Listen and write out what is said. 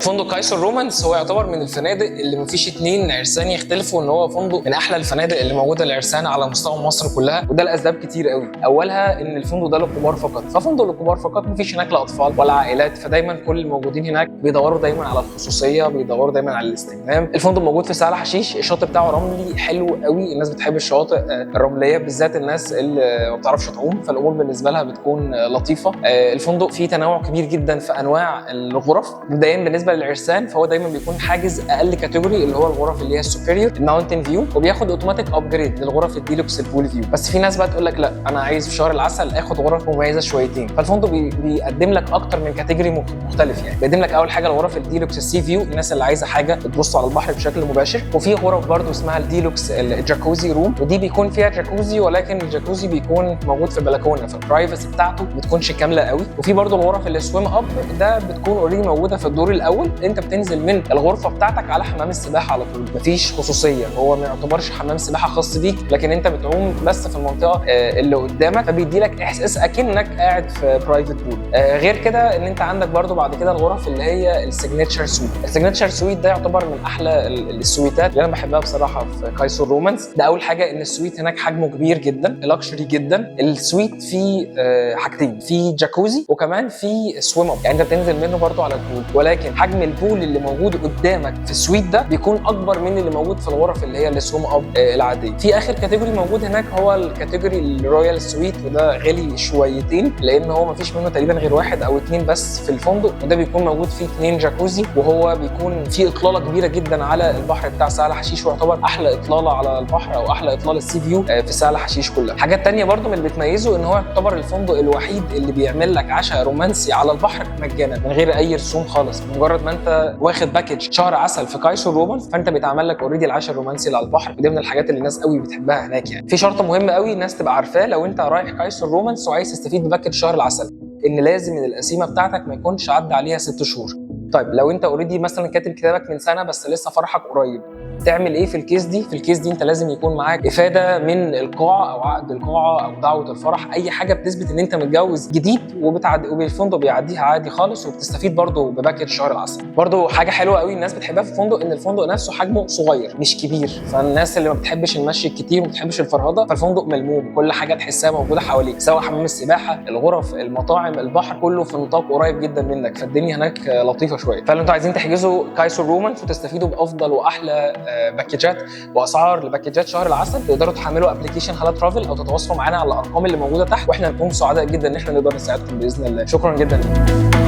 فندق كايسر رومانس هو يعتبر من الفنادق اللي مفيش اتنين عرسان يختلفوا ان هو فندق من احلى الفنادق اللي موجوده للعرسان على مستوى مصر كلها، وده لاسباب كتير قوي. اولها ان الفندق ده للكبار فقط، ففندق للكبار فقط مفيش هناك لا اطفال ولا عائلات، فدايما كل الموجودين هناك بيدوروا دايما على الخصوصيه، بيدوروا دايما على الاستجمام. الفندق موجود في سهل حشيش، الشاطئ بتاعه رملي حلو قوي، الناس بتحب الشواطئ الرمليه بالذات، الناس اللي ما بتعرفش تعوم، فالامور بالنسبه لها بتكون لطيفه. الفندق فيه تنوع كبير جدا في انواع الغرف. مبدئيا بالنسبه للعرسان فهو دايما بيكون حاجز اقل كاتيجوري اللي هو الغرف اللي هي السوبيريور الماونتن فيو، وبياخد اوتوماتيك ابجريد للغرف الديلوكس البول فيو. بس في ناس بقى تقول لك لا انا عايز في شهر العسل اخد غرف مميزه شويتين، فالفندق بيقدم لك اكتر من كاتيجوري مختلف. يعني بيقدم لك اول حاجه الغرف الديلوكس السي فيو، الناس اللي عايزه حاجه بتبص على البحر بشكل مباشر، وفي غرف برده اسمها الديلوكس الجاكوزي روم، ودي بيكون فيها جاكوزي ولكن الجاكوزي بيكون موجود في البلكونه، فالبرايفسي بتاعته ما بتكونش كامله قوي. وفي برده الغرف اللي سويم اب ده بتكون اوريدي موجوده في الدور الاول، انت بتنزل من الغرفه بتاعتك على حمام السباحه على طول، مفيش خصوصيه، هو ما يعتبرش حمام سباحه خاص بيك، لكن انت بتعوم بس في المنطقه اللي قدامك، فبيدي لك احساس اكنك قاعد في برايفت بول. غير كده ان انت عندك برده بعد كده الغرف اللي هي السيجنتشر سويت. السيجنتشر سويت ده يعتبر من احلى السويتات اللي انا بحبها بصراحه في كايسر رومانس. ده اول حاجه ان السويت هناك حجمه كبير جدا، لاكشري جدا. السويت فيه حاجتين، فيه جاكوزي وكمان فيه سويم اب، يعني انت بتنزل منه برده على البول، ولكن حجم البول اللي موجود قدامك في السويت ده بيكون اكبر من اللي موجود في الغرف اللي هي السويم اب العاديه. في اخر كاتيجوري موجود هناك هو الكاتيجوري الرويال سويت، وده غالي شويتين لان هو مفيش منه تقريبا غير واحد او اتنين بس في الفندق، وده بيكون موجود فيه 2 جاكوزي، وهو بيكون فيه اطلاله كبيره جدا على البحر بتاع سهل حشيش، ويعتبر احلى اطلاله على البحر او احلى اطلاله السي فيو في سهل حشيش كلها. حاجات تانية برده من اللي بتميزه ان هو يعتبر الفندق الوحيد اللي بيعمل لك عشاء رومانسي على البحر مجانا من غير اي رسوم خالص، مجرد ما انت واخد باكج شهر عسل في كايسر رومانس فانت بيتعمل لك اوريدي العشاء الرومانسي اللي على البحر، ودي من الحاجات اللي الناس قوي بتحبها هناك. يعني في شرط مهم قوي الناس تبقى عارفاه لو انت رايح كايسر رومانس وعايز تستفيد بباكج شهر العسل، ان لازم ان القسيمه بتاعتك ما يكونش عدى عليها 6 شهور. طيب لو انت اوريدي مثلا كاتب كتابك من سنه بس لسه فرحك قريب، تعمل ايه في الكيس دي؟ في الكيس دي انت لازم يكون معاك افاده من القاعه او عقد القاعه او دعوه الفرح، اي حاجه بتثبت ان انت متجوز جديد، وبالفندق بيعديها عادي خالص، وبتستفيد برده بباكج شهر العسل. برده حاجه حلوه قوي الناس بتحبها في الفندق ان الفندق نفسه حجمه صغير مش كبير، فالناس اللي ما بتحبش المشي الكتير وما بتحبش الفرهده فالفندق ملموم، كل حاجه تحسها موجوده حواليك، سواء حمام السباحه، الغرف، المطاعم، البحر، كله في نطاق قريب جدا منك، فالدنيا هناك لطيفه شويه. فلو انتوا عايزين تحجزوا كايسر رومانس وتستفيدوا بافضل واحلى باكجات واسعار لباكجات شهر العسل، تقدروا تحملوا ابلكيشن هالا ترافل او تتواصلوا معانا على الارقام اللي موجوده تحت، واحنا نكون سعداء جدا ان احنا نقدر نساعدكم باذن الله. شكرا جدا لكم.